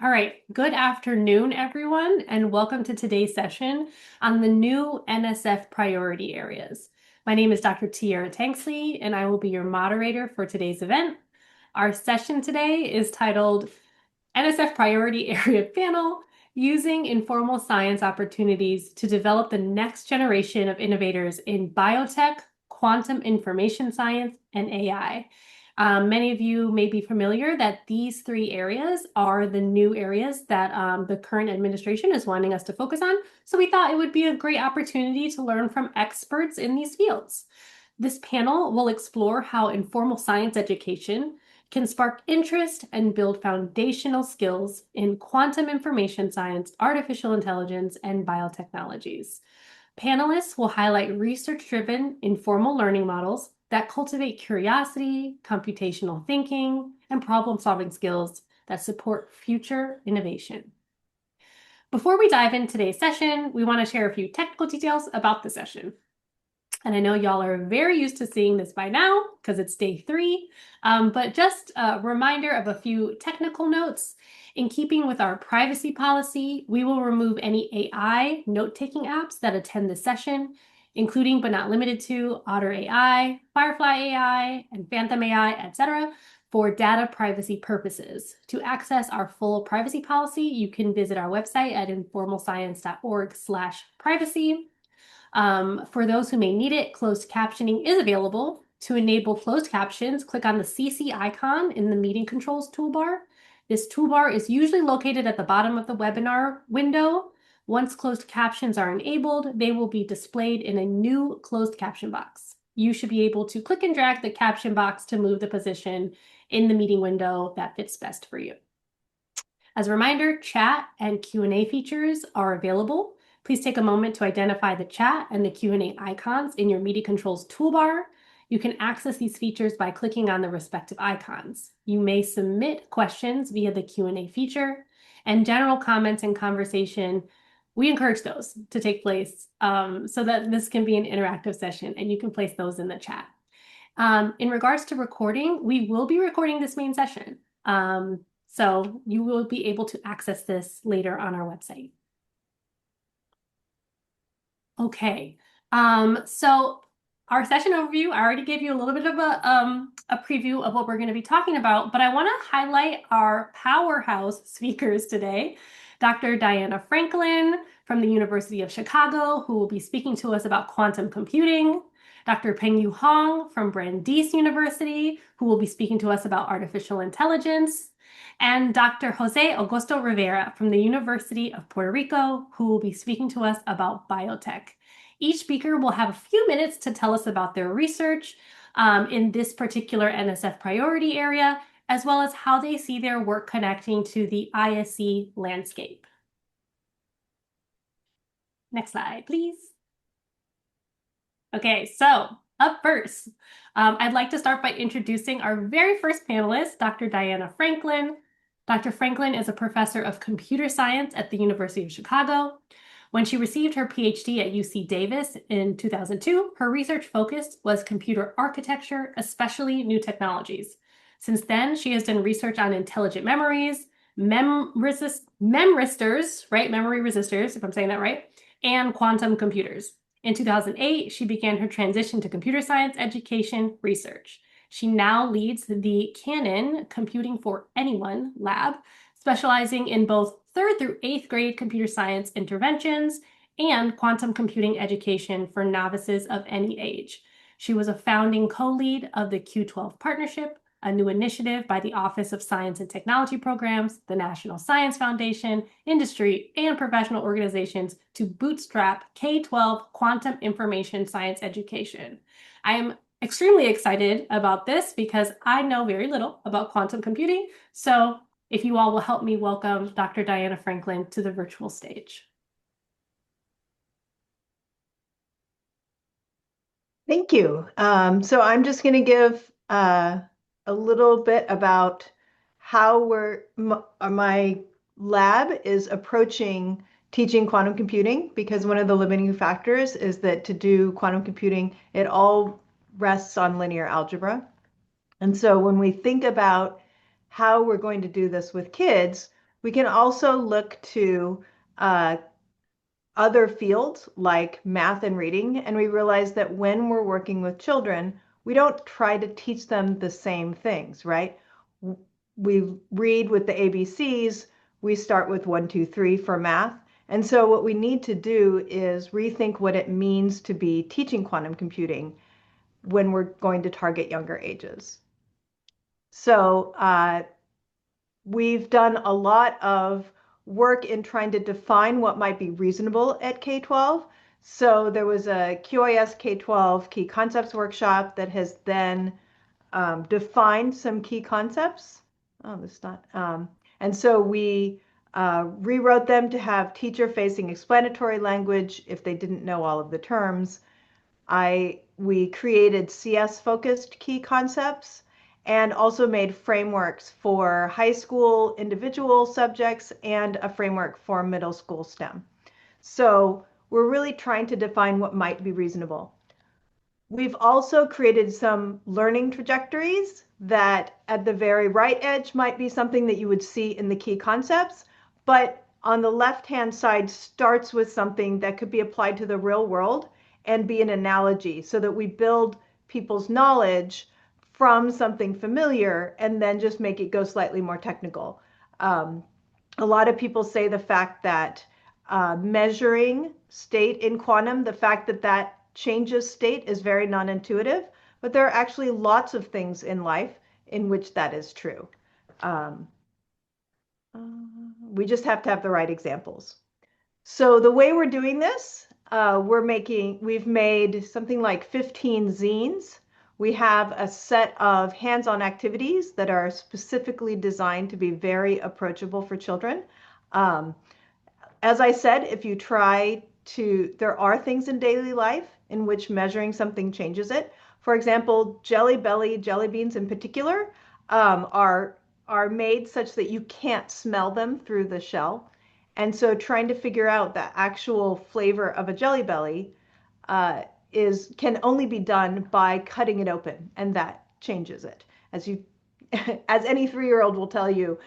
All right, good afternoon, everyone, and welcome to today's session on the new NSF priority areas. My name is Dr. Tiara Tanksley, and I will be your moderator for today's event. Our session today is titled NSF Priority Area Panel, Using Informal Science Opportunities to Develop the Next Generation of Innovators in Biotech, Quantum Information Science, and AI. Many of you may be familiar that these three areas are the new areas that the current administration is wanting us to focus on. So we thought it would be a great opportunity to learn from experts in these fields. This panel will explore how informal science education can spark interest and build foundational skills in quantum information science, artificial intelligence, and biotechnologies. Panelists will highlight research-driven informal learning models that cultivate curiosity, computational thinking, and problem-solving skills that support future innovation. Before we dive into today's session, we want to share a few technical details about the session. And I know y'all are very used to seeing this by now because it's day 3, but just a reminder of a few technical notes. In keeping with our privacy policy, we will remove any AI note-taking apps that attend the session, including but not limited to Otter AI, Firefly AI, and Phantom AI, etc., for data privacy purposes. To access our full privacy policy, you can visit our website at informalscience.org/privacy. For those who may need it, closed captioning is available. To enable closed captions, click on the CC icon in the meeting controls toolbar. This toolbar is usually located at the bottom of the webinar window. Once closed captions are enabled, they will be displayed in a new closed caption box. You should be able to click and drag the caption box to move the position in the meeting window that fits best for you. As a reminder, chat and Q&A features are available. Please take a moment to identify the chat and the Q&A icons in your meeting controls toolbar. You can access these features by clicking on the respective icons. You may submit questions via the Q&A feature, and general comments and conversation, we encourage those to take place so that this can be an interactive session, and you can place those in the chat. In regards to recording, we will be recording this main session, so you will be able to access this later on our website. Okay, so our session overview, I already gave you a little bit of a preview of what we're going to be talking about, but I want to highlight our powerhouse speakers today. Dr. Diana Franklin from the University of Chicago, who will be speaking to us about quantum computing. Dr. Pengyu Hong from Brandeis University, who will be speaking to us about artificial intelligence. And Dr. Jose Augusto Rivera from the University of Puerto Rico, who will be speaking to us about biotech. Each speaker will have a few minutes to tell us about their research in this particular NSF priority area, as well as how they see their work connecting to the ISC landscape. Next slide, please. Okay, so up first, I'd like to start by introducing our very first panelist, Dr. Diana Franklin. Dr. Franklin is a professor of computer science at the University of Chicago. When she received her PhD at UC Davis in 2002, her research focus was computer architecture, especially new technologies. Since then, she has done research on intelligent memories, memristors, right? Memory resistors, if I'm saying that right, and quantum computers. In 2008, she began her transition to computer science education research. She now leads the Canon Computing for Anyone lab, specializing in both 3rd through 8th grade computer science interventions and quantum computing education for novices of any age. She was a founding co-lead of the Q12 Partnership, a new initiative by the Office of Science and Technology Programs, the National Science Foundation, industry, and professional organizations to bootstrap K-12 quantum information science education. I am extremely excited about this because I know very little about quantum computing, so if you all will help me welcome Dr. Diana Franklin to the virtual stage. Thank you. So I'm just going to give a little bit about how my lab is approaching teaching quantum computing, because one of the limiting factors is that to do quantum computing, it all rests on linear algebra. And so when we think about how we're going to do this with kids, We can also look to uh, other fields like math and reading, and we realize that when we're working with children, we don't try to teach them the same things, right? We read with the ABCs, we start with 1, 2, 3 for math. And so what we need to do is rethink what it means to be teaching quantum computing when we're going to target younger ages. So we've done a lot of work in trying to define what might be reasonable at K-12. So there was a QIS K-12 key concepts workshop that has then defined some key concepts. Oh, this is not. And so we rewrote them to have teacher-facing explanatory language if they didn't know all of the terms. We created CS-focused key concepts and also made frameworks for high school individual subjects and a framework for middle school STEM. So we're really trying to define what might be reasonable. We've also created some learning trajectories that at the very right edge might be something that you would see in the key concepts, but on the left-hand side starts with something that could be applied to the real world and be an analogy so that we build people's knowledge from something familiar and then just make it go slightly more technical. A lot of people say the fact that measuring state in quantum, the fact that that changes state is very non-intuitive, but there are actually lots of things in life in which that is true. We just have to have the right examples. So the way we're doing this, we've made something like 15 zines. We have a set of hands-on activities that are specifically designed to be very approachable for children. As I said, if you try to, there are things in daily life in which measuring something changes it. For example, Jelly Belly jelly beans in particular are made such that you can't smell them through the shell. And so trying to figure out the actual flavor of a Jelly Belly can only be done by cutting it open, and that changes it. As any 3-year-old will tell you,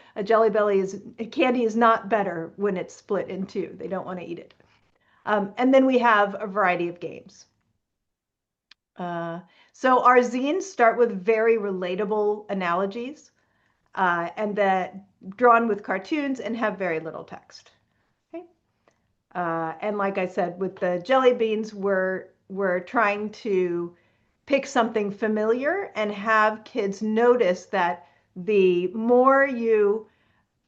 candy is not better when it's split in two. They don't want to eat it. And then we have a variety of games. So our zines start with very relatable analogies and that drawn with cartoons and have very little text. Okay. And like I said, with the jelly beans, we're trying to pick something familiar and have kids notice that the more you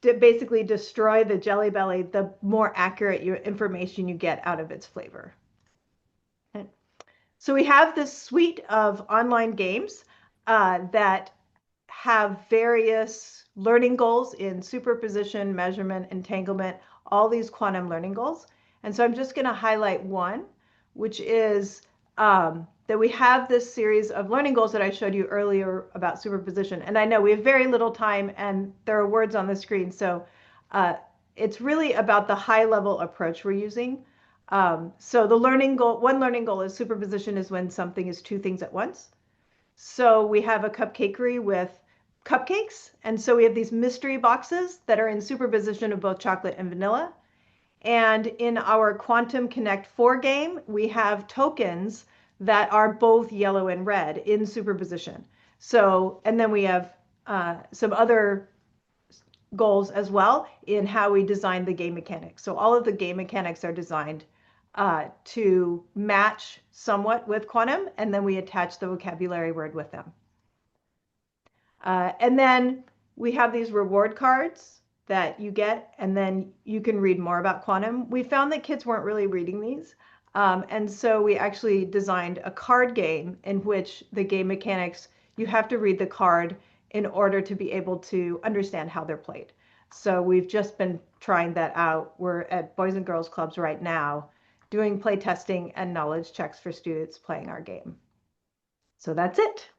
basically destroy the Jelly Belly, the more accurate information you get out of its flavor. Okay. So we have this suite of online games that have various learning goals in superposition, measurement, entanglement, all these quantum learning goals. And so I'm just going to highlight one, which is that we have this series of learning goals that I showed you earlier about superposition. And I know we have very little time and there are words on the screen. So it's really about the high level approach we're using. So one learning goal is superposition is when something is two things at once. So we have a cupcakery with cupcakes. And so we have these mystery boxes that are in superposition of both chocolate and vanilla. And in our Quantum Connect 4 game, we have tokens that are both yellow and red in superposition. So, and then we have some other goals as well in how we design the game mechanics. So all of the game mechanics are designed to match somewhat with quantum, and then we attach the vocabulary word with them. And then we have these reward cards that you get, and then you can read more about quantum. We found that kids weren't really reading these. And so we actually designed a card game in which the game mechanics, you have to read the card in order to be able to understand how they're played. So we've just been trying that out. We're at Boys and Girls Clubs right now doing play testing and knowledge checks for students playing our game. So that's it.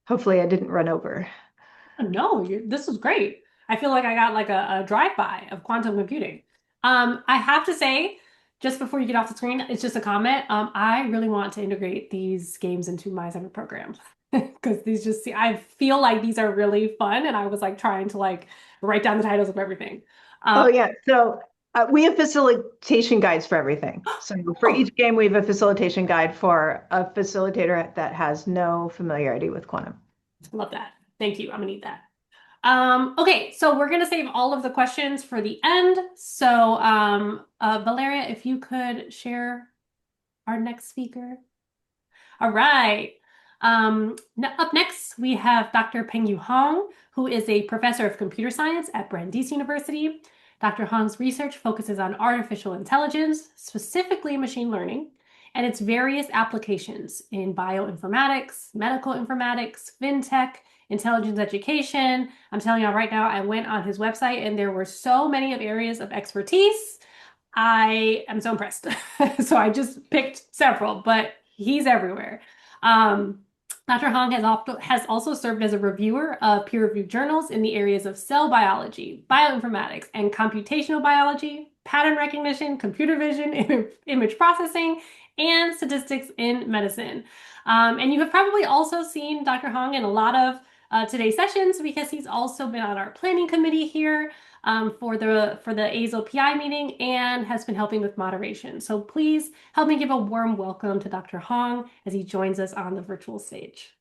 Hopefully I didn't run over. No, this was great. I feel like I got like a drive-by of quantum computing. I have to say, just before you get off the screen, it's just a comment. I really want to integrate these games into my summer program. because I feel like these are really fun, and I was like trying to like write down the titles of everything. Oh, Um, yeah. So we have facilitation guides for everything. So for oh, each game, we have a facilitation guide for a facilitator that has no familiarity with quantum. love that. Thank you. I'm gonna need that. Okay, so we're gonna save all of the questions for the end. So, Valeria, if you could share our next speaker. All right. Up next, we have Dr. Pengyu Hong, who is a professor of computer science at Brandeis University. Dr. Hong's research focuses on artificial intelligence, specifically machine learning, and its various applications in bioinformatics, medical informatics, fintech, intelligence education. I'm telling you right now, I went on his website and there were so many of areas of expertise. I am so impressed. So I just picked several, but he's everywhere. Um, Dr. Hong has also served as a reviewer of peer-reviewed journals in the areas of cell biology, bioinformatics, and computational biology, pattern recognition, computer vision, image processing, and statistics in medicine. And you have probably also seen Dr. Hong in a lot of today's sessions because he's also been on our planning committee here for the AZO PI meeting and has been helping with moderation. So please help me give a warm welcome to Dr. Hong as he joins us on the virtual stage.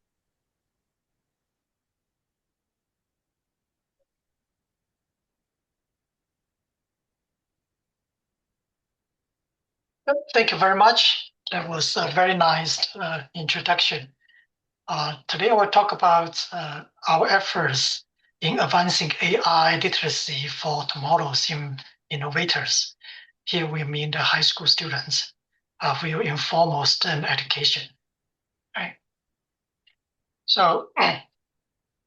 Thank you very much. That was a very nice introduction. Today I will talk about our efforts in advancing AI literacy for tomorrow's innovators. Here we mean the high school students for informal STEM education. Right? So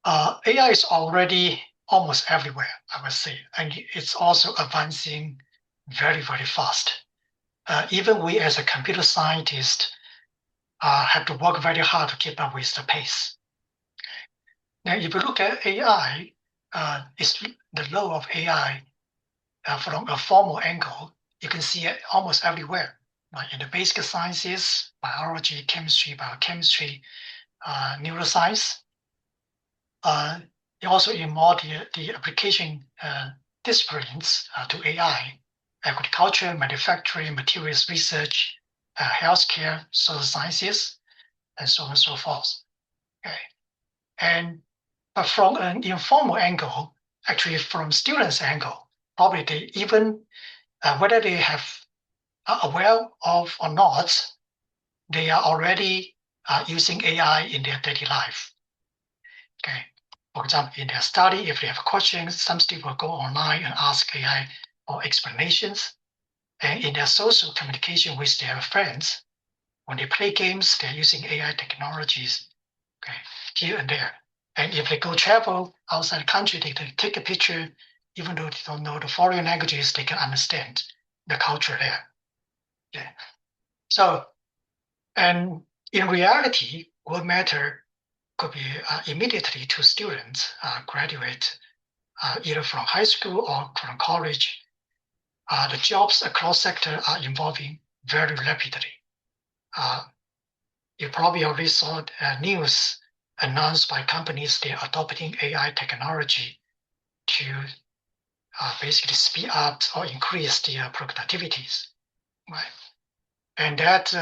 AI is already almost everywhere, I would say, and it's also advancing very, very fast. Even we as a computer scientist have to work very hard to keep up with the pace. Now, if you look at AI, it's the role of AI from a formal angle, you can see it almost everywhere, like in the basic sciences, biology, chemistry, biochemistry, neuroscience. Also in more the application disciplines to AI, agriculture, manufacturing, materials research, healthcare, social sciences, and so on and so forth. Okay. But from an informal angle, actually from students' angle, probably they even whether they are aware of or not, they are already using AI in their daily life. Okay. For example, in their study, if they have questions, some students will go online and ask AI for explanations. And in their social communication with their friends, when they play games, they're using AI technologies, okay, here and there. And if they go travel outside the country, they can take a picture, even though they don't know the foreign languages, they can understand the culture there. Yeah. So, and in reality, what matter could be immediately to students graduate either from high school or from college. The jobs across sector are evolving very rapidly. You probably already saw news announced by companies they're adopting AI technology to basically speed up or increase their productivities, right? And that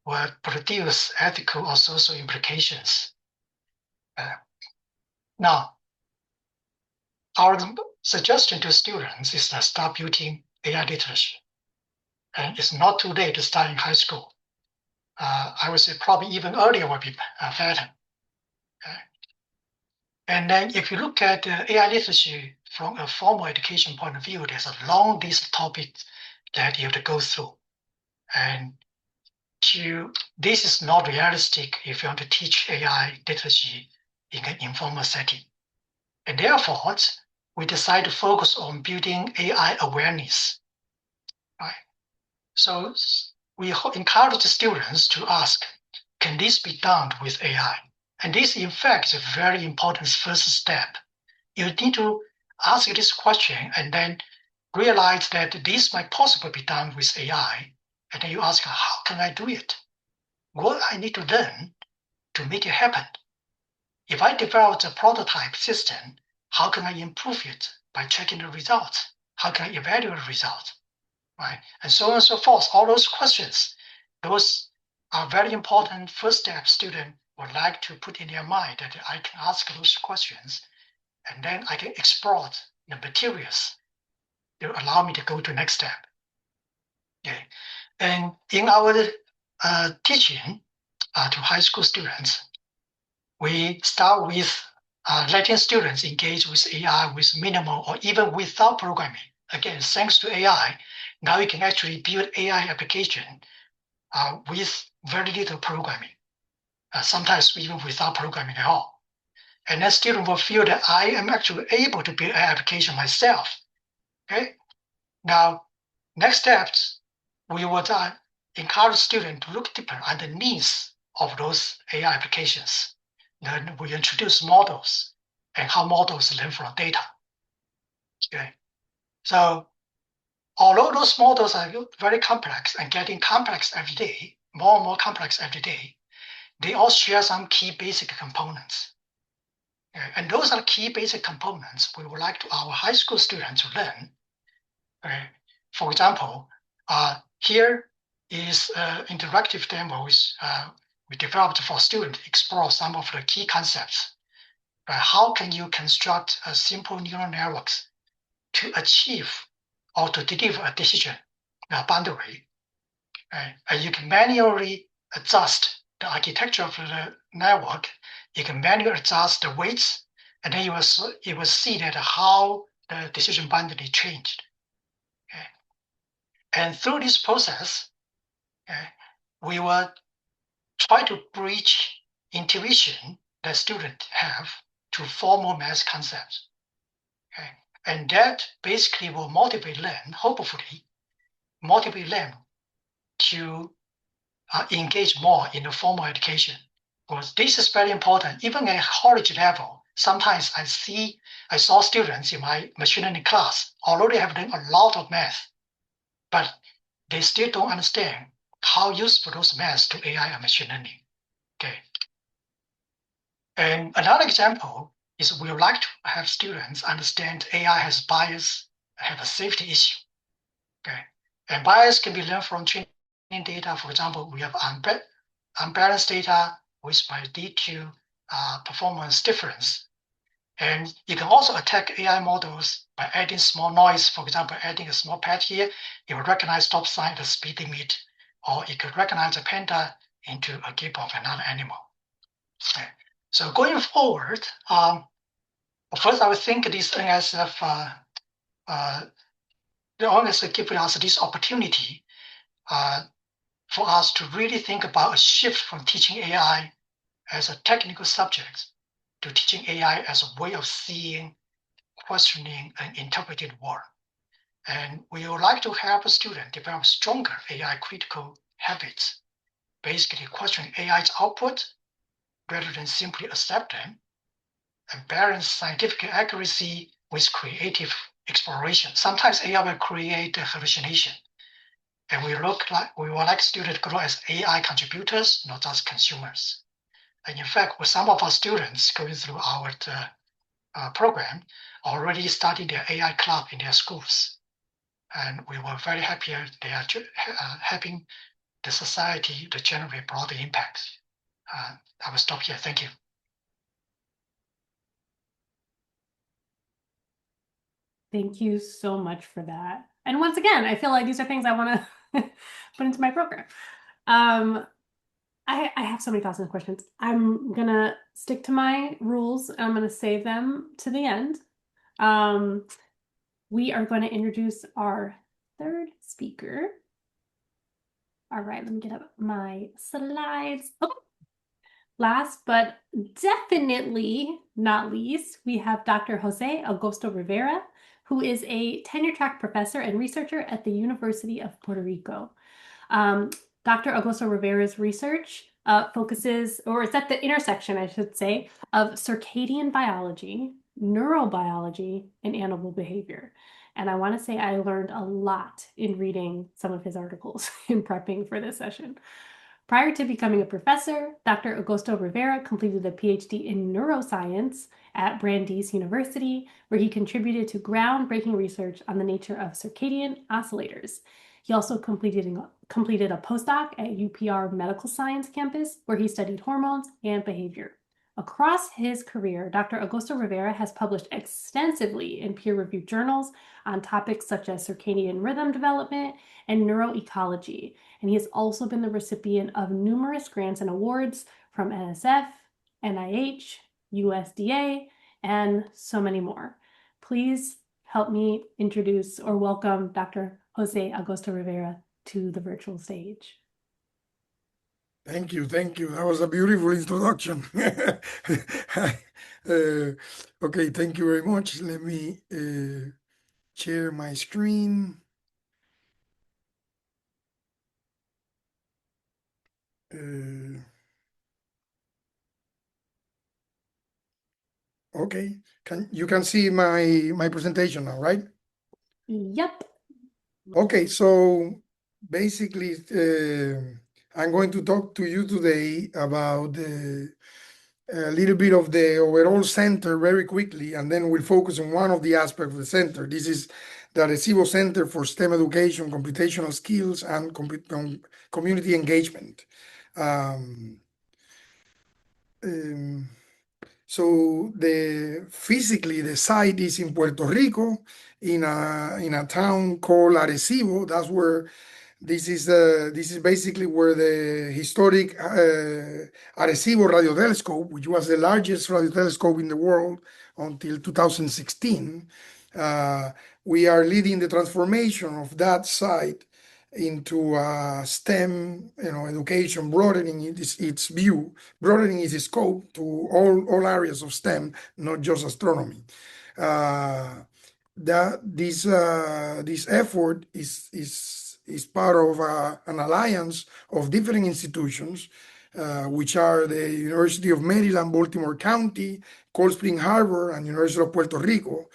will produce ethical or social implications. Now, our suggestion to students is to start building AI literacy. And it's not too late to start in high school. I would say probably even earlier would be better. Okay? And then if you look at AI literacy from a formal education point of view, there's a long list of topics that you have to go through. And this is not realistic if you want to teach AI literacy in an informal setting. And therefore, we decide to focus on building AI awareness. Right? So we encourage students to ask, can this be done with AI? And this, in fact, is a very important first step. You need to ask this question and then realize that this might possibly be done with AI. And then you ask, how can I do it? What I need to learn to make it happen? If I developed a prototype system, how can I improve it by checking the results? How can I evaluate the results? Right? And so on and so forth. All those questions, those are very important first step students would like to put in their mind, that I can ask those questions, and then I can explore the materials to allow me to go to the next step. Okay. And in our teaching to high school students, we start with letting students engage with AI with minimal or even without programming. Again, thanks to AI, now you can actually build AI application with very little programming, sometimes even without programming at all. And then student will feel that I am actually able to build an application myself. Okay. Now, next steps, we would encourage students to look deeper at the needs of those AI applications. Then we introduce models and how models learn from data. Okay. So although those models are very complex and getting complex every day, more and more complex every day, they all share some key basic components. Okay. And those are key basic components we would like our high school students to learn. Okay. For example, here is interactive demos we developed for students to explore some of the key concepts. Right? How can you construct a simple neural networks to achieve or to deliver a decision boundary? Right? And you can manually adjust the architecture of the network. You can manually adjust the weights, and then you will see that how the decision boundary changed. Okay. And through this process, we will try to bridge intuition that students have to formal math concepts. Okay. And that basically will motivate them, hopefully, motivate them to engage more in the formal education. Because this is very important. Even at college level, sometimes I saw students in my machine learning class already have done a lot of math, but they still don't understand how useful those maths to AI and machine learning. Okay. And another example is we would like to have students understand AI has bias, have a safety issue. Okay. And bias can be learned from training data. For example, we have unbalanced data which might lead to performance difference. And you can also attack AI models by adding small noise. For example, adding a small pad here, it will recognize stop sign at the speed limit, or it could recognize a panda into a group of another animal. Okay. So going forward, first I would think this NSF honestly giving us this opportunity for us to really think about a shift from teaching AI as a technical subject to teaching AI as a way of seeing, questioning, and interpreting the world. And we would like to help a student develop stronger AI critical habits, basically questioning AI's output rather than simply accept them, and balance scientific accuracy with creative exploration. Sometimes AI will create a hallucination, and we would like students to grow as AI contributors, not just consumers. And in fact, with some of our students going through our program already starting their AI club in their schools. And we were very happy they are helping the society to generate broader impact. I will stop here. Thank you. Thank you so much for that. And once again, I feel like these are things I want to put into my program. I have so many thoughts and questions. I'm gonna stick to my rules and I'm gonna save them to the end. We are going to introduce our third speaker. All right, let me get up my slides. Oh. Last but definitely not least, we have Dr. Jose Augusto Rivera, who is a tenure-track professor and researcher at the University of Puerto Rico. Dr. Augusto Rivera's research focuses, or it's at the intersection, I should say, of circadian biology, neurobiology, and animal behavior. And I want to say I learned a lot in reading some of his articles in prepping for this session. Prior to becoming a professor, Dr. Augusto Rivera completed a PhD in neuroscience at Brandeis University, where he contributed to groundbreaking research on the nature of circadian oscillators. He also completed a postdoc at UPR Medical Science campus, where he studied hormones and behavior. Across his career, Dr. Augusto Rivera has published extensively in peer-reviewed journals on topics such as circadian rhythm development and neuroecology, and he has also been the recipient of numerous grants and awards from NSF, NIH, USDA, and so many more. Please help me introduce or welcome Dr. Jose Augusto Rivera to the virtual stage. Thank you. That was a beautiful introduction. Okay, thank you very much. Let me share my screen. Okay, you can see my presentation now, right? Yep. Okay, so basically, I'm going to talk to you today about a little bit of the overall center very quickly, and then we'll focus on one of the aspects of the center. This is the Arecibo Center for STEM Education, Computational Skills, and Community Engagement. So physically the site is in Puerto Rico, in a town called Arecibo. That's where this is basically where the historic Arecibo radio telescope, which was the largest radio telescope in the world until 2016. We are leading the transformation of that site into STEM, education, broadening its view, broadening its scope to all areas of STEM, not just astronomy. This effort is part of an alliance of different institutions, which are the University of Maryland, Baltimore County, Cold Spring Harbor, and University of Puerto Rico.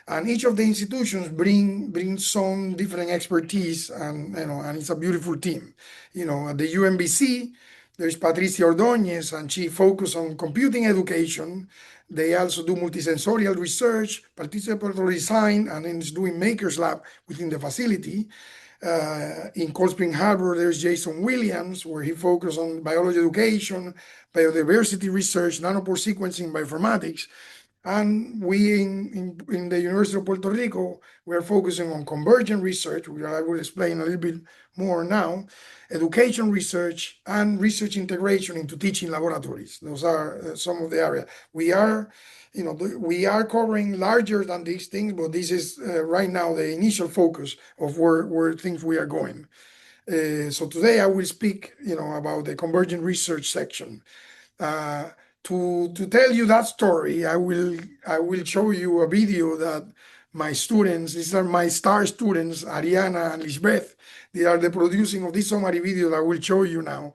And each of the institutions bring some different expertise, and it's a beautiful team. At the UMBC, there's Patricia Ordóñez, and she focuses on computing education. They also do multisensorial research, participatory design, and then is doing Maker's Lab within the facility. In Cold Spring Harbor, there's Jason Williams, where he focuses on biology education, biodiversity research, nanopore sequencing, bioinformatics. And we in the University of Puerto Rico, we are focusing on convergent research, which I will explain a little bit more now, education research, and research integration into teaching laboratories. Those are some of the areas. We are covering larger than these things, but this is right now the initial focus of where things we are going. So today I will speak, about the convergent research section. To tell you that story, I will show you a video that my students, these are my star students, Ariana and Lisbeth, they are the producing of this summary video that I will show you now,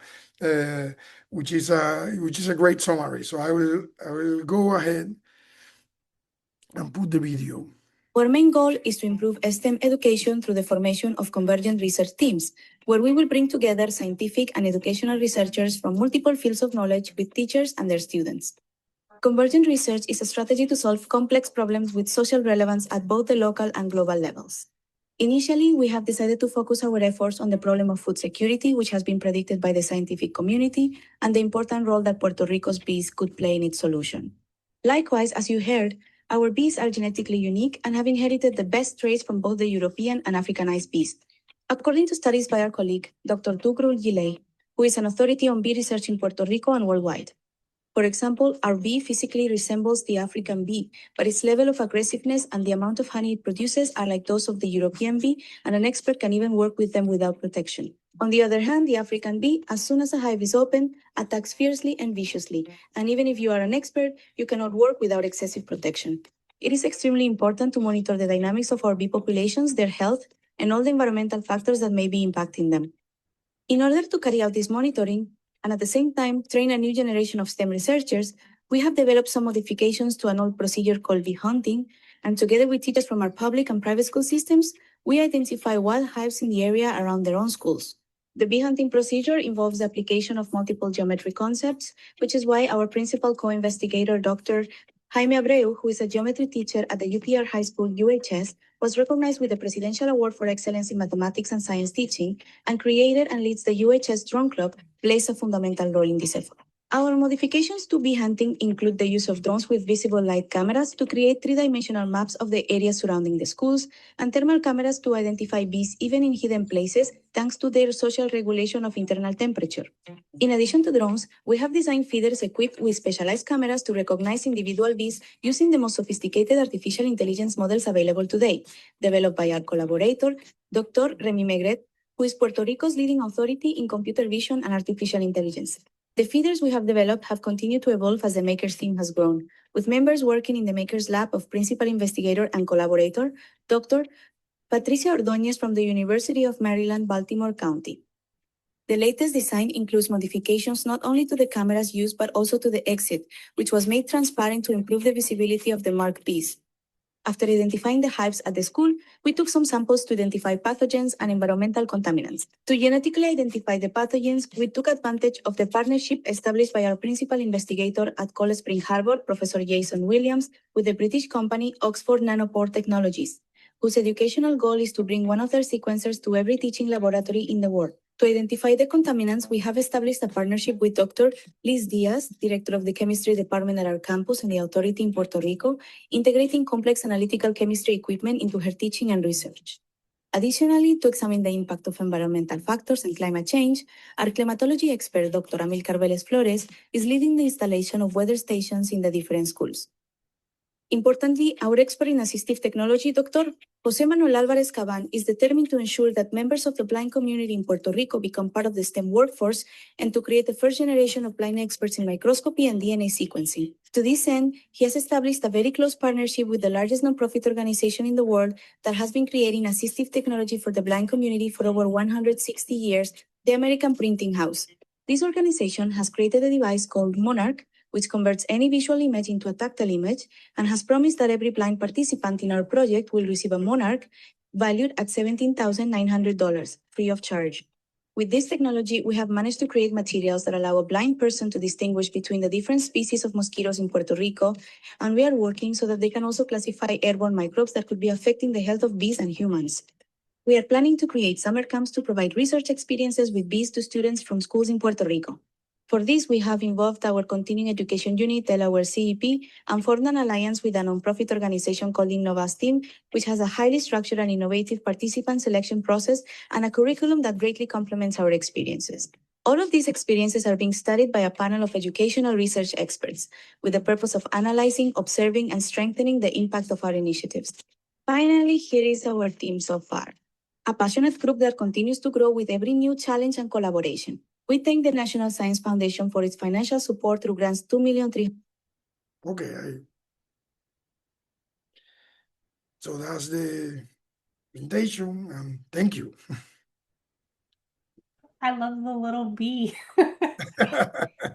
which is a great summary. So I will go ahead and put the video. Our main goal is to improve STEM education through the formation of convergent research teams, where we will bring together scientific and educational researchers from multiple fields of knowledge with teachers and their students. Convergent research is a strategy to solve complex problems with social relevance at both the local and global levels. Initially, we have decided to focus our efforts on the problem of food security, which has been predicted by the scientific community, and the important role that Puerto Rico's bees could play in its solution. Likewise, as you heard, our bees are genetically unique and have inherited the best traits from both the European and Africanized bees. According to studies by our colleague, Dr. Tugrul Gilay, who is an authority on bee research in Puerto Rico and worldwide. For example, our bee physically resembles the African bee, but its level of aggressiveness and the amount of honey it produces are like those of the European bee, and an expert can even work with them without protection. On the other hand, the African bee, as soon as a hive is open, attacks fiercely and viciously, and even if you are an expert, you cannot work without excessive protection. It is extremely important to monitor the dynamics of our bee populations, their health, and all the environmental factors that may be impacting them. In order to carry out this monitoring, and at the same time train a new generation of STEM researchers, we have developed some modifications to an old procedure called bee hunting, and together with teachers from our public and private school systems, we identify wild hives in the area around their own schools. The bee hunting procedure involves the application of multiple geometry concepts, which is why our principal co-investigator, Dr. Jaime Abreu, who is a geometry teacher at the UPR High School UHS, was recognized with the Presidential Award for Excellence in Mathematics and Science Teaching, and created and leads the UHS Drone Club, plays a fundamental role in this effort. Our modifications to bee hunting include the use of drones with visible light cameras to create three-dimensional maps of the area surrounding the schools, and thermal cameras to identify bees even in hidden places, thanks to their social regulation of internal temperature. In addition to drones, we have designed feeders equipped with specialized cameras to recognize individual bees using the most sophisticated artificial intelligence models available today, developed by our collaborator, Dr. Remy Maigret, who is Puerto Rico's leading authority in computer vision and artificial intelligence. The feeders we have developed have continued to evolve as the Makers team has grown, with members working in the Makers lab of principal investigator and collaborator, Dr. Patricia Ordóñez from the University of Maryland, Baltimore County. The latest design includes modifications not only to the cameras used but also to the exit, which was made transparent to improve the visibility of the marked bees. After identifying the hives at the school, we took some samples to identify pathogens and environmental contaminants. To genetically identify the pathogens, we took advantage of the partnership established by our principal investigator at Cold Spring Harbor, Professor Jason Williams, with the British company Oxford Nanopore Technologies, whose educational goal is to bring one of their sequencers to every teaching laboratory in the world. To identify the contaminants, we have established a partnership with Dr. Liz Diaz, director of the chemistry department at our campus and the authority in Puerto Rico, integrating complex analytical chemistry equipment into her teaching and research. Additionally, to examine the impact of environmental factors and climate change, our climatology expert, Dr. Amilcar Vélez Flores, is leading the installation of weather stations in the different schools. Importantly, our expert in assistive technology, Dr. José Manuel Álvarez Caban, is determined to ensure that members of the blind community in Puerto Rico become part of the STEM workforce and to create the first generation of blind experts in microscopy and DNA sequencing. To this end, he has established a very close partnership with the largest nonprofit organization in the world that has been creating assistive technology for the blind community for over 160 years, the American Printing House. This organization has created a device called Monarch, which converts any visual image into a tactile image, and has promised that every blind participant in our project will receive a Monarch valued at $17,900, free of charge. With this technology, we have managed to create materials that allow a blind person to distinguish between the different species of mosquitoes in Puerto Rico, and we are working so that they can also classify airborne microbes that could be affecting the health of bees and humans. We are planning to create summer camps to provide research experiences with bees to students from schools in Puerto Rico. For this, we have involved our continuing education unit, Delaware CEP, and formed an alliance with a nonprofit organization called InnovaSTEAM, which has a highly structured and innovative participant selection process and a curriculum that greatly complements our experiences. All of these experiences are being studied by a panel of educational research experts, with the purpose of analyzing, observing, and strengthening the impact of our initiatives. Finally, here is our team so far. A passionate group that continues to grow with every new challenge and collaboration. We thank the National Science Foundation for its financial support through grants $2,300,000. Okay, so that's the presentation, and thank you. I love the little bee.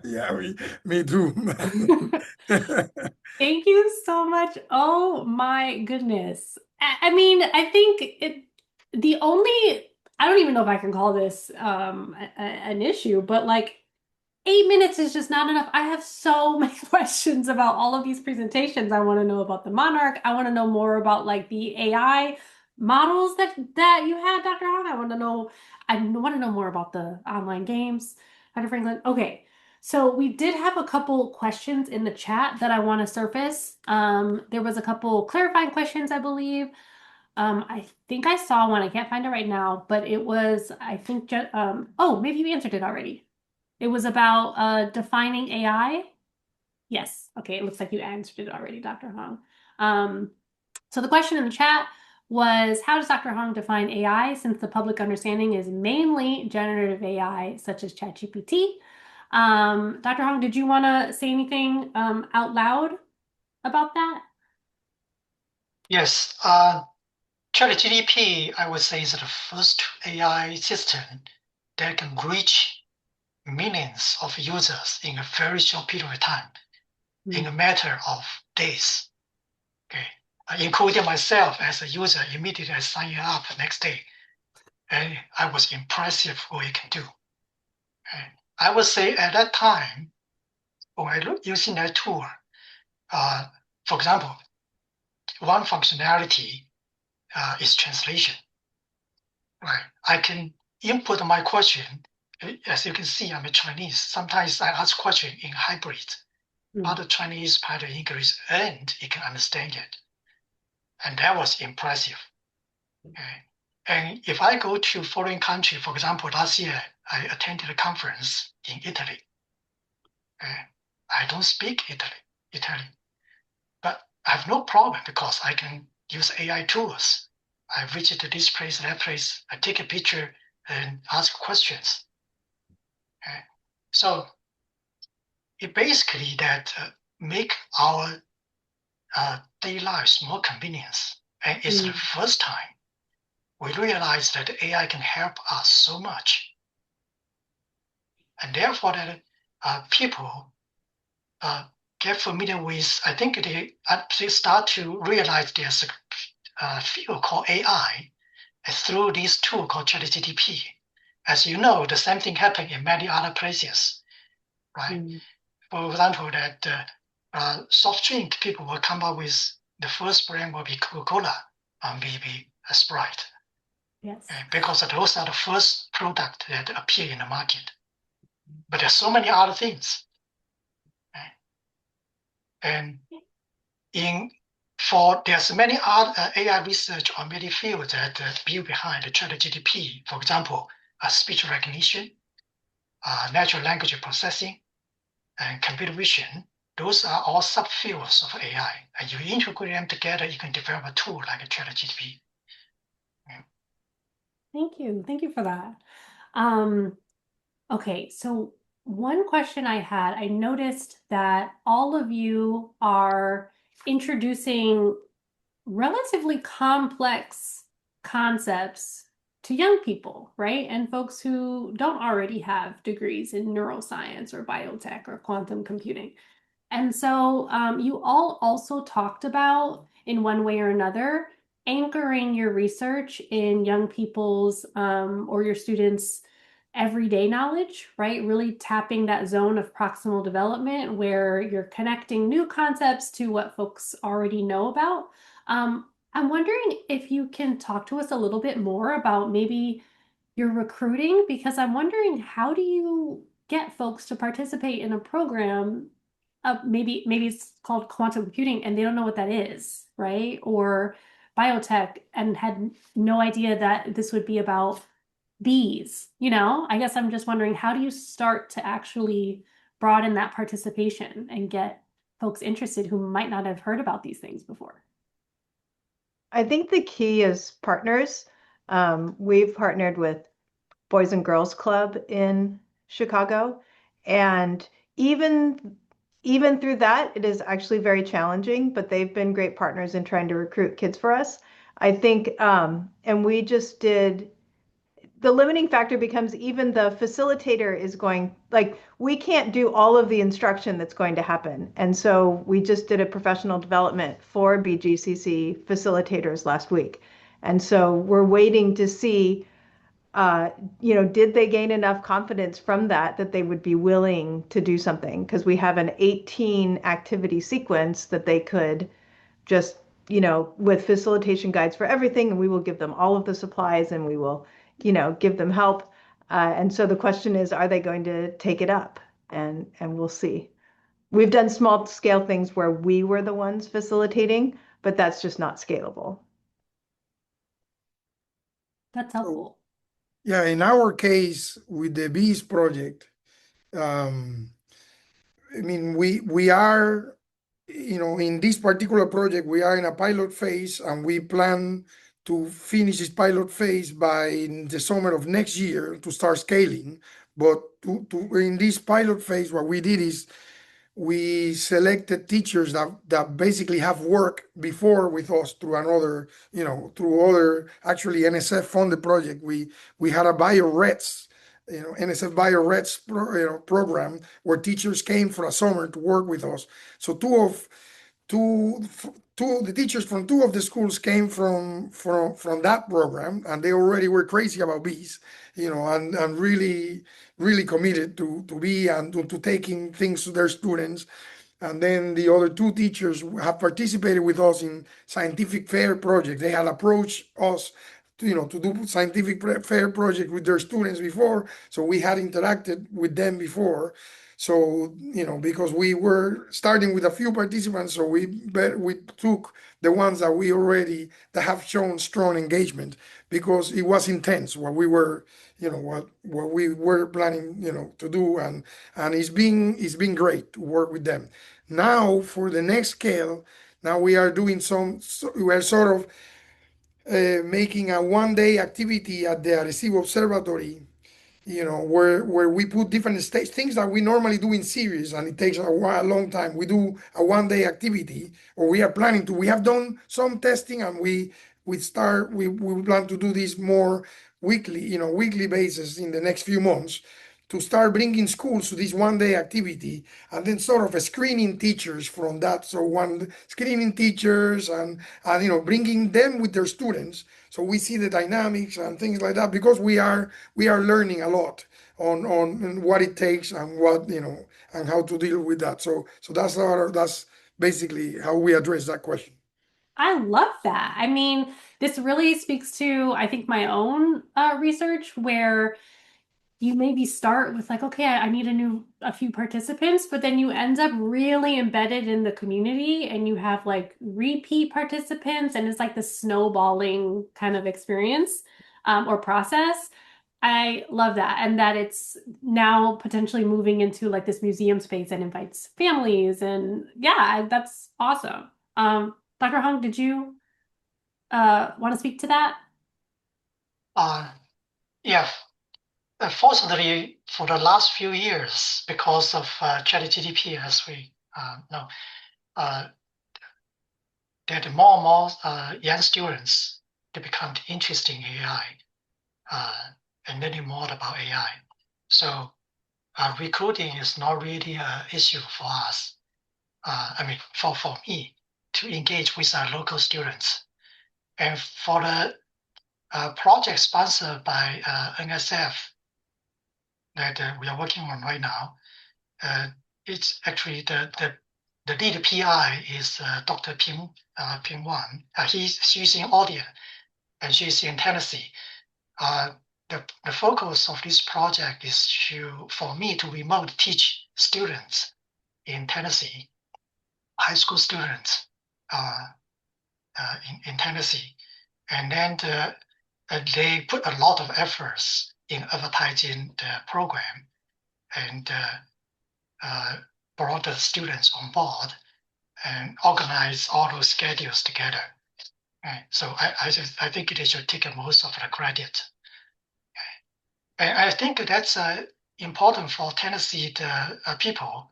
Yeah, me too. Thank you so much. Oh my goodness. I mean, I think I don't even know if I can call this an issue, but like 8 minutes is just not enough. I have so many questions about all of these presentations. I want to know about the Monarch. I want to know more about like the AI models that you had, Dr. Hong. I want to know more about the online games, Dr. Franklin. Okay. So we did have a couple questions in the chat that I want to surface. There was a couple clarifying questions, I believe. I think I saw one. I can't find it right now, but it was, I think, oh, maybe you answered it already. It was about defining AI. Yes. Okay. It looks like you answered it already, Dr. Hong. So the question in the chat was, how does Dr. Hong define AI, since the public understanding is mainly generative AI, such as ChatGPT? Dr. Hong, did you want to say anything out loud about that? Yes. ChatGPT, I would say, is the first AI system that can reach millions of users in a very short period of time, in a matter of days. Okay, including myself as a user, immediately I sign up the next day. and I was impressive what it can do. And I would say at that time, when I look using that tool, for example, one functionality is translation. Right, I can input my question. As you can see, I'm a Chinese. Sometimes I ask question in hybrid, part of Chinese, part of English, and it can understand it. And that was impressive. Okay. And if I go to foreign country, for example, last year I attended a conference in Italy. Okay. I don't speak Italian, but I have no problem because I can use AI tools. I visit this place, that place, I take a picture and ask questions. Okay. So it basically that make our daily lives more convenience. And it's the first time we realize that AI can help us so much. And therefore that people get familiar with, I think they start to realize there's a field called AI through this tool called ChatGPT. As you know, the same thing happened in many other places, right? For example, that soft drink, people will come up with the first brand will be Coca-Cola and maybe a Sprite. Yes. Because those are the first product that appear in the market. But there's so many other things. And there's many other AI research on many fields that build behind the ChatGPT. For example, speech recognition, natural language processing, and computer vision. Those are all subfields of AI. And you integrate them together, you can develop a tool like a ChatGPT. Thank you for that. Okay, so one question I had, I noticed that all of you are introducing relatively complex concepts to young people, right? And folks who don't already have degrees in neuroscience or biotech or quantum computing. And so you all also talked about, in one way or another, anchoring your research in young people's or your students' everyday knowledge, right? Really tapping that zone of proximal development where you're connecting new concepts to what folks already know about. I'm wondering if you can talk to us a little bit more about maybe your recruiting, because I'm wondering, how do you get folks to participate in a program? Maybe it's called quantum computing and they don't know what that is, right? Or biotech and had no idea that this would be about bees. I guess I'm just wondering, how do you start to actually broaden that participation and get folks interested who might not have heard about these things before? I think the key is partners. We've partnered with Boys and Girls Club in Chicago, and even through that, it is actually very challenging, but they've been great partners in trying to recruit kids for us. I think, and we just did, the limiting factor becomes even the facilitator is going, like, we can't do all of the instruction that's going to happen. And so we just did a professional development for BGCC facilitators last week. And so we're waiting to see, did they gain enough confidence from that they would be willing to do something? Because we have an 18 activity sequence that they could just, with facilitation guides for everything, and we will give them all of the supplies and we will, give them help. And so the question is, are they going to take it up? And we'll see. We've done small scale things where we were the ones facilitating, but that's just not scalable. That's helpful. Yeah, in our case with the Bees project, I mean, we are, in this particular project, we are in a pilot phase, and we plan to finish this pilot phase by the summer of next year to start scaling. But in this pilot phase, what we did is we selected teachers that basically have worked before with us through another, through other actually NSF funded project. We had a BioRETS, NSF BioRETS program where teachers came for a summer to work with us. So two the teachers from two of the schools came from that program, and they already were crazy about bees, and really committed to bee and to taking things to their students. And then the other two teachers have participated with us in scientific fair projects. They had approached us to do scientific fair project with their students before, so we had interacted with them before. So, because we were starting with a few participants, so we took the ones that have shown strong engagement, because it was intense what we were, what we were planning, to do, and it's been great to work with them. Now for the next scale, now we are doing we are sort of making a one-day activity at the Arecibo Observatory, where we put different things that we normally do in series, and it takes a long time. We do a one-day activity, or we are planning to. We have done some testing, and we plan to do this more weekly basis in the next few months, to start bringing schools to this one-day activity, and then sort of screening teachers from that. So screening teachers and bringing them with their students, so we see the dynamics and things like that, because we are learning a lot on what it takes, and what and how to deal with that. So that's basically how we address that question. I love that. I mean, this really speaks to, I think, my own research, where you maybe start with like, okay, I need a few participants, but then you end up really embedded in the community, and you have like repeat participants, and it's like the snowballing kind of experience or process. I love that. And that it's now potentially moving into like this museum space that invites families. And yeah, that's awesome. Dr. Hung, did you want to speak to that? Yeah. Fortunately, for the last few years, because of ChatGPT, as we know, that more and more young students, they become interested in AI and learning more about AI. So recruiting is not really an issue for us. I mean, for me to engage with our local students. And for the project sponsored by NSF that we are working on right now, it's actually the lead PI is Dr. Ping Wan. She's in Oregon, and she's in Tennessee. The focus of this project is for me to remote teach students in Tennessee, high school students in Tennessee, and then they put a lot of efforts in advertising the program, and brought the students on board and organize all those schedules together. So I think they should take most of the credit. And I think that's important for Tennessee people,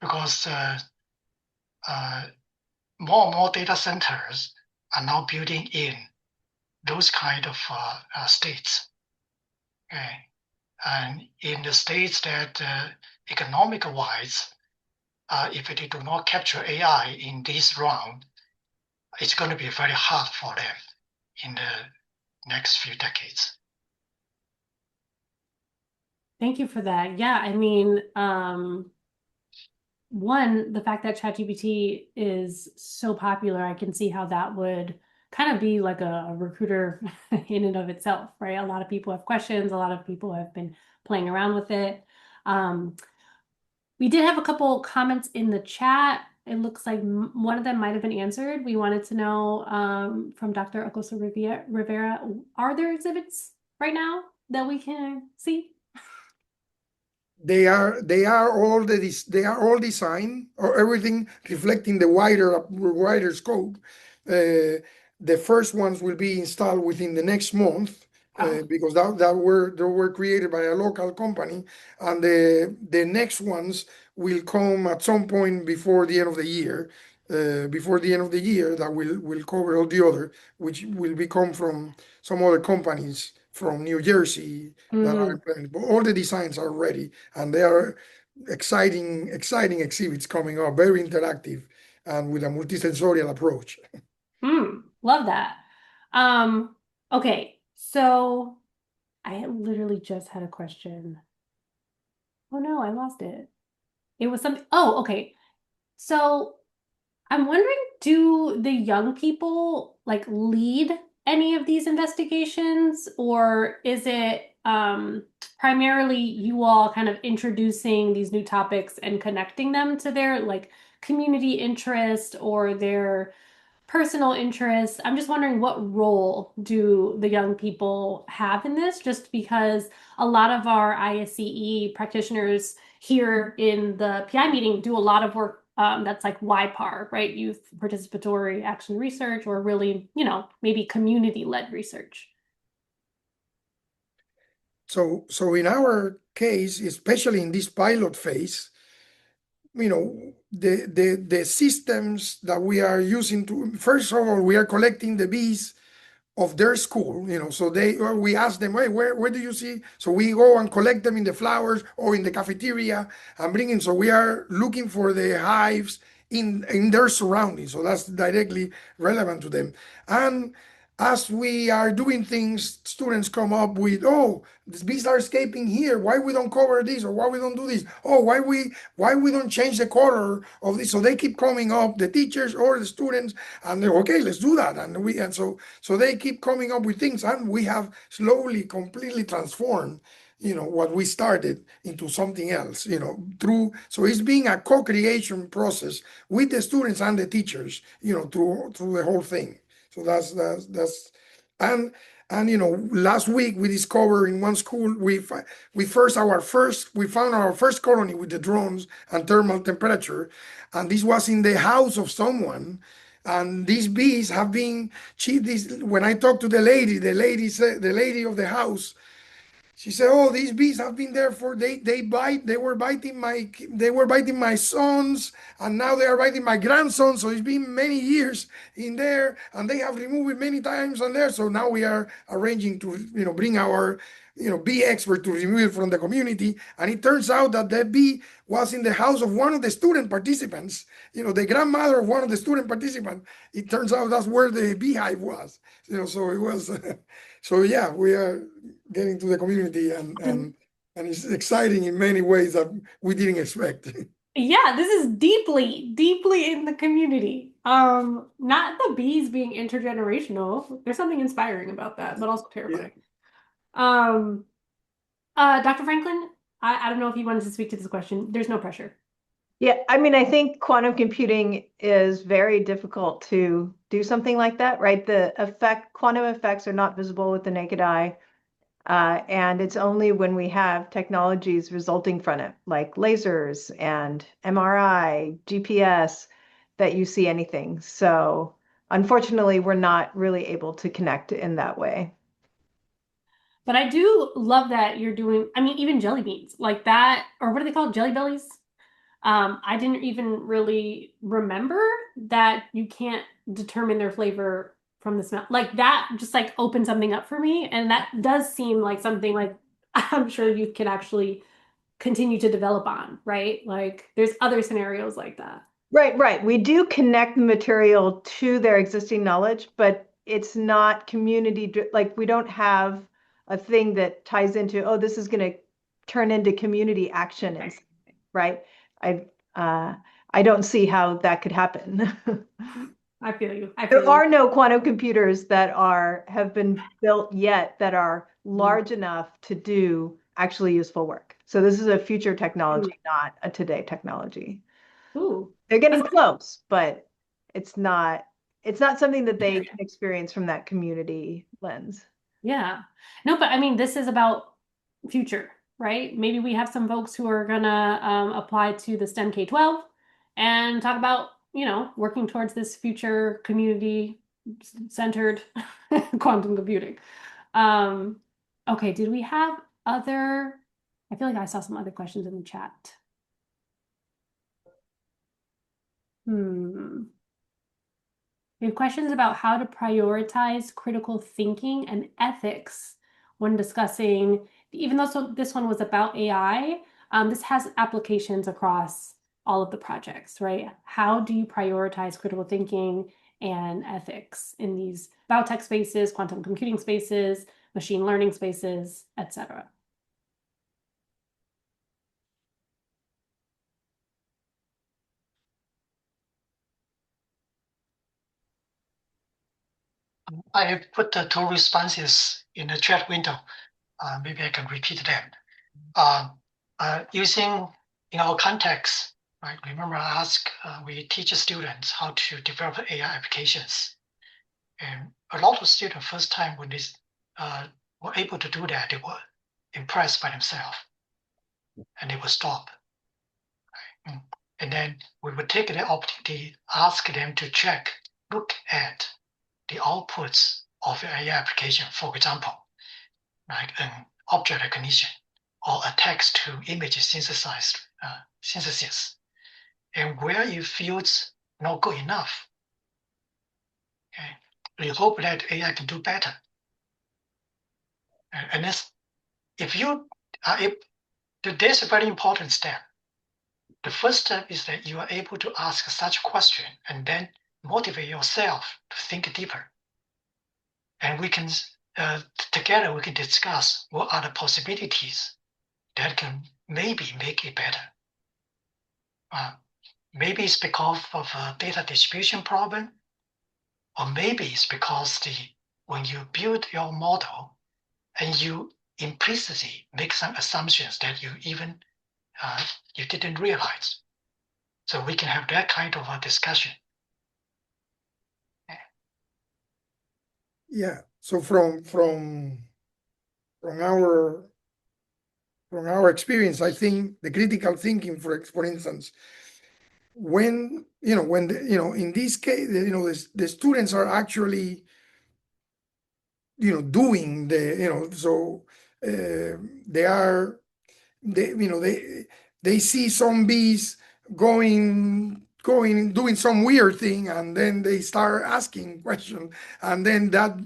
because more and more data centers are now building in those kind of states. And in the states that economic-wise, if they do not capture AI in this round, it's going to be very hard for them in the next few decades. Thank you for that. Yeah, I mean, one, the fact that ChatGPT is so popular, I can see how that would kind of be like a recruiter in and of itself, right? A lot of people have questions. A lot of people have been playing around with it. We did have a couple comments in the chat. It looks like one of them might have been answered. We wanted to know from Dr. Acosta Rivera, are there exhibits right now that we can see? They are all designed, or everything reflecting the wider scope. The first ones will be installed within the next month, because they were created by a local company, and the next ones will come at some point before the end of the year. That will cover all the other, which will become from some other companies from New Jersey that are planning. But all the designs are ready, and they are exciting exhibits coming up, very interactive, and with a multisensorial approach. Love that. Okay, so I literally just had a question. Oh no, I lost it. It was something. Oh, okay. So I'm wondering, do the young people like lead any of these investigations, or is it primarily you all kind of introducing these new topics and connecting them to their like community interest or their personal interests? I'm just wondering, what role do the young people have in this? Just because a lot of our ISCE practitioners here in the PI meeting do a lot of work that's like YPAR, right? Youth Participatory Action Research, or really, maybe community-led research. So in our case, especially in this pilot phase, the systems that we are using to, first of all, we are collecting the bees of their school, so we ask them, hey, where do you see? So we go and collect them in the flowers or in the cafeteria and bring in. So we are looking for the hives in their surroundings. So that's directly relevant to them. And as we are doing things, students come up with, oh, these bees are escaping here. Why we don't cover this, or why we don't do this? Oh, why we don't change the color of this? So they keep coming up, the teachers or the students, and they're okay, let's do that. And so they keep coming up with things, and we have slowly, completely transformed, what we started into something else, so it's being a co-creation process with the students and the teachers, through the whole thing. So that's and last week we discovered in one school we found our first colony with the drones and thermal temperature, and this was in the house of someone. And these bees have been when I talked to the lady said, the lady of the house, she said, "Oh, these bees have been there for they were biting my sons, and now they are biting my grandson. So it's been many years in there, and they have removed it many times on there. So now we are arranging to bring our bee expert to remove it from the community. And it turns out that that bee was in the house of one of the student participants, the grandmother of one of the student participants. It turns out that's where the beehive was. So it was." So yeah, we are getting to the community, and it's exciting in many ways that we didn't expect. Yeah, this is deeply, deeply in the community. Not the bees being intergenerational. There's something inspiring about that, but also terrifying. Dr. Franklin, I don't know if you wanted to speak to this question. There's no pressure. Yeah, I mean, I think quantum computing is very difficult to do something like that, right? Quantum effects are not visible with the naked eye. And it's only when we have technologies resulting from it, like lasers and MRI, GPS, that you see anything. So unfortunately, we're not really able to connect in that way. But I do love that you're doing, I mean, even jelly beans like that, or what are they called? Jelly bellies? I didn't even really remember that you can't determine their flavor from the smell. Like that just like opened something up for me. And that does seem like something like I'm sure you can actually continue to develop on, right? Like there's other scenarios like that. Right. We do connect the material to their existing knowledge, but it's not like we don't have a thing that ties into, oh, this is going to turn into community action, right? I don't see how that could happen. I feel you. There are no quantum computers that have been built yet that are large enough to do actually useful work. So this is a future technology, not a today technology. Ooh. They're getting close, but it's not something that they can experience from that community lens. Yeah. No, but I mean, this is about future, right? Maybe we have some folks who are gonna apply to the STEM K-12 and talk about, working towards this future community-centered quantum computing. Okay, did we have other? I feel like I saw some other questions in the chat. We have questions about how to prioritize critical thinking and ethics when discussing, even though this one was about AI, this has applications across all of the projects, right? How do you prioritize critical thinking and ethics in these biotech spaces, quantum computing spaces, machine learning spaces, etc.? I have put the two responses in the chat window. Maybe I can repeat them. Using in our context, right? Remember, I asked, we teach students how to develop AI applications, and a lot of students first time when they were able to do that, they were impressed by themselves, and they will stop. Right? And then we would take the opportunity, ask them to look at the outputs of an AI application, for example, like an object recognition or a text to image synthesis, and where it feels not good enough. Okay, we hope that AI can do better. And this, if you are able, there's a very important step. The first step is that you are able to ask such a question and then motivate yourself to think deeper. And we can, together, we can discuss what are the possibilities that can maybe make it better. Maybe it's because of a data distribution problem, or maybe it's because when you build your model and you implicitly make some assumptions that you didn't realize. So we can have that kind of a discussion. Yeah. So from our experience, I think the critical thinking, for instance, when in this case, the students are actually doing so they see some bees doing some weird thing, and then they start asking questions, and then that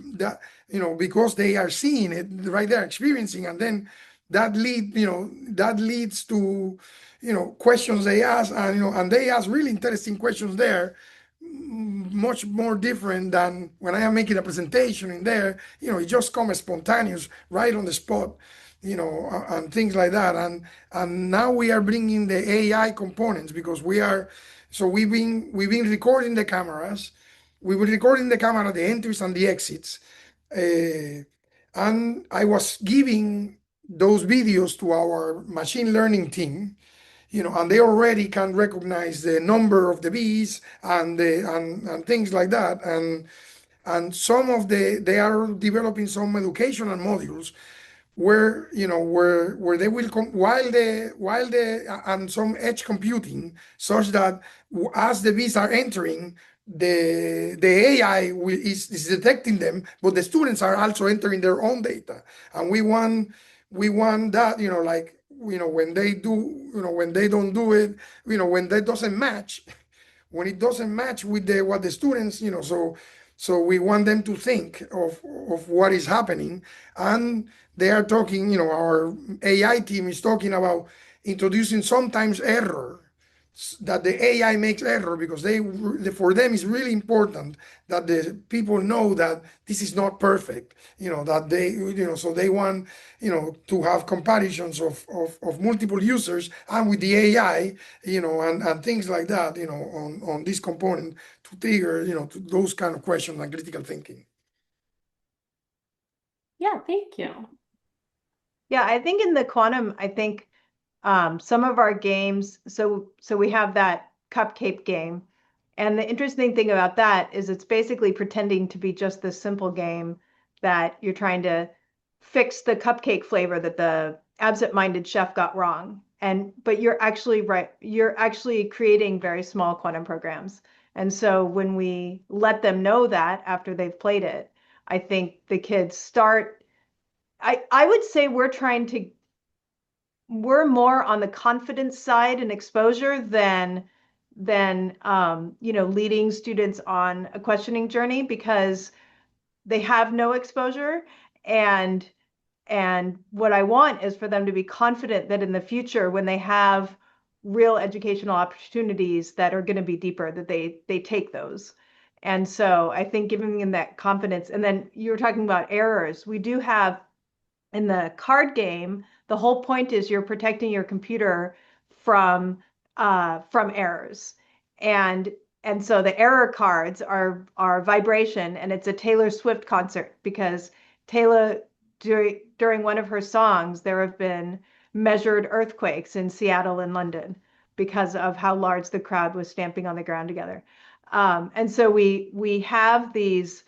because they are seeing it right there, experiencing, and then that leads to questions they ask, and they ask really interesting questions there, much more different than when I am making a presentation in there. It just comes spontaneous right on the spot, and things like that. And now we are bringing the AI components, because we've been recording the cameras. We were recording the camera, the entries and the exits. And I was giving those videos to our machine learning team, and they already can recognize the number of the bees and things like that. And they are developing some educational modules where where they will come and some edge computing, such that as the bees are entering, the AI is detecting them, but the students are also entering their own data. And we want that, like, when they don't do it, when that doesn't match, when it doesn't match with what the students, so we want them to think of what is happening. And they are talking, our AI team is talking about introducing sometimes error, that the AI makes error, because for them it's really important that the people know that this is not perfect, that so they want, to have comparisons of multiple users and with the AI, and things like that, on this component, to trigger, to those kind of questions and critical thinking. Yeah, thank you. Yeah, I think in the quantum, some of our games, so we have that cupcake game. And the interesting thing about that is it's basically pretending to be just this simple game that you're trying to fix the cupcake flavor that the absent-minded chef got wrong. But you're actually right. You're actually creating very small quantum programs. And so when we let them know that after they've played it, I think the kids start, I would say we're more on the confidence side and exposure than leading students on a questioning journey, because they have no exposure. And what I want is for them to be confident that in the future, when they have real educational opportunities that are going to be deeper, that they take those. And so I think giving them that confidence. And then you were talking about errors. We do have in the card game, the whole point is you're protecting your computer from errors. And so the error cards are vibration, and it's a Taylor Swift concert because Taylor during one of her songs, there have been measured earthquakes in Seattle and London because of how large the crowd was stamping on the ground together. And so we have these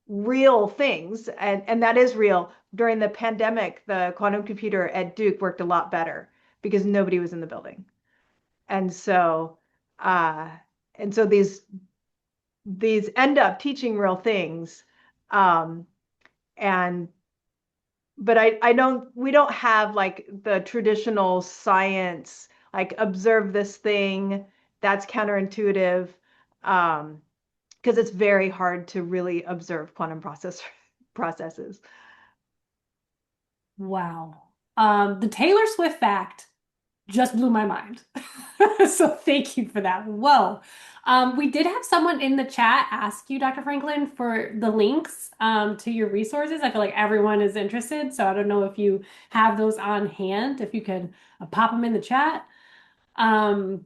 real things, and that is real. During the pandemic, the quantum computer at Duke worked a lot better because nobody was in the building. And so these end up teaching real things. But we don't have like the traditional science, like observe this thing, that's counterintuitive, because it's very hard to really observe quantum processes. Wow. The Taylor Swift fact just blew my mind. So thank you for that. Whoa. We did have someone in the chat ask you, Dr. Franklin, for the links to your resources. I feel like everyone is interested, so I don't know if you have those on hand, if you could pop them in the chat. I'm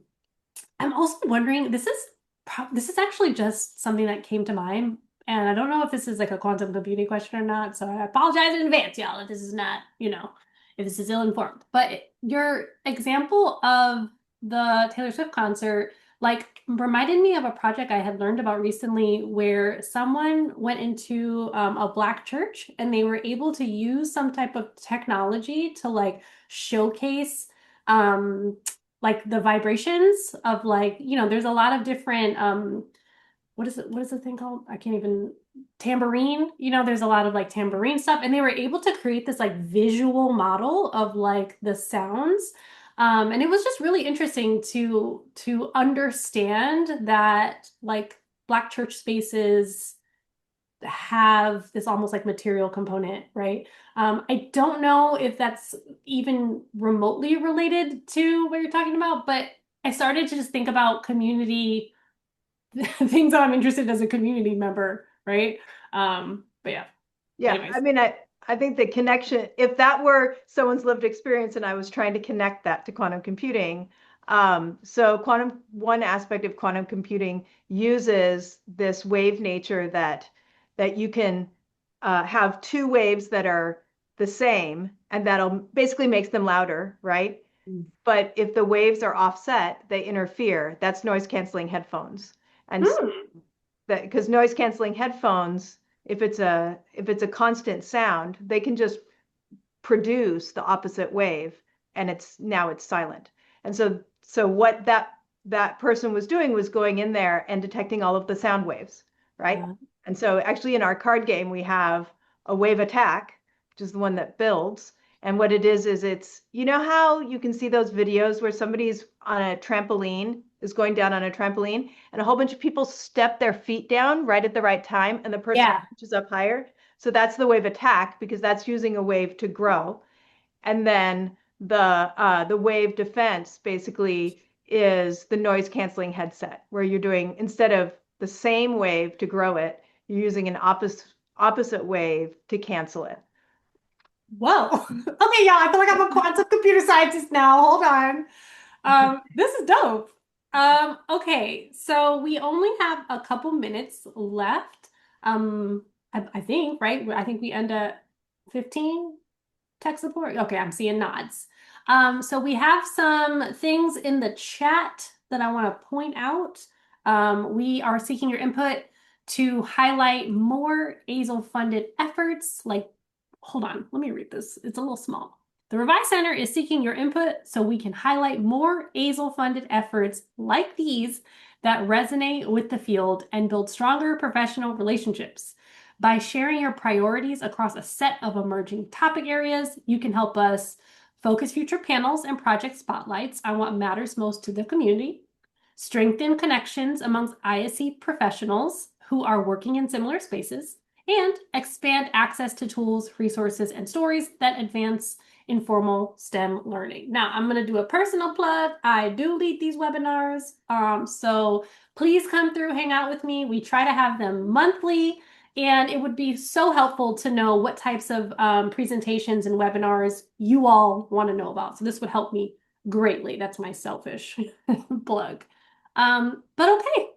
also wondering, this is actually just something that came to mind, and I don't know if this is like a quantum computing question or not, so I apologize in advance, y'all, if this is not, if this is ill-informed. But your example of the Taylor Swift concert, like, reminded me of a project I had learned about recently where someone went into a Black church and they were able to use some type of technology to like showcase like the vibrations of like, there's a lot of different what is the thing called? I can't even, tambourine, there's a lot of like tambourine stuff, and they were able to create this like visual model of like the sounds. And it was just really interesting to understand that like Black church spaces have this almost like material component, right? I don't know if that's even remotely related to what you're talking about, but I started to just think about community things that I'm interested in as a community member, right? But yeah. Yeah, Anyways. I mean, I think the connection, if that were someone's lived experience and I was trying to connect that to quantum computing, so one aspect of quantum computing uses this wave nature that you can have two waves that are the same, and that'll basically makes them louder, right? But if the waves are offset, they interfere. That's noise canceling headphones. And that because noise canceling headphones, if it's a constant sound, they can just produce the opposite wave, and it's silent. And so what that person was doing was going in there and detecting all of the sound waves, right? Yeah. And so actually in our card game, we have a wave attack, which is the one that builds. And what it is it's, how you can see those videos where somebody's on a trampoline, is going down on a trampoline, and a whole bunch of people step their feet down right at the right time, and the person reaches up higher. So that's the wave attack, because that's using a wave to grow. And then the wave defense basically is the noise canceling headset, where you're doing, instead of the same wave to grow it, you're using an opposite wave to cancel it. Whoa. Okay, y'all, I feel like I'm a quantum computer scientist now. Hold on. This is dope. Okay, so we only have a couple minutes left. I think, right? I think we end at 15 tech support. Okay, I'm seeing nods. So we have some things in the chat that I want to point out. We are seeking your input to highlight more AZLE-funded efforts like, hold on, let me read this. It's a little small. The Revise Center is seeking your input so we can highlight more AZLE-funded efforts like these that resonate with the field and build stronger professional relationships. By sharing your priorities across a set of emerging topic areas, you can help us focus future panels and project spotlights on what matters most to the community, strengthen connections amongst ISE professionals who are working in similar spaces, and expand access to tools, resources, and stories that advance informal STEM learning. Now, I'm going to do a personal plug. I do lead these webinars. So please come through, hang out with me. We try to have them monthly, and it would be so helpful to know what types of presentations and webinars you all want to know about. So this would help me greatly. That's my selfish plug. But okay,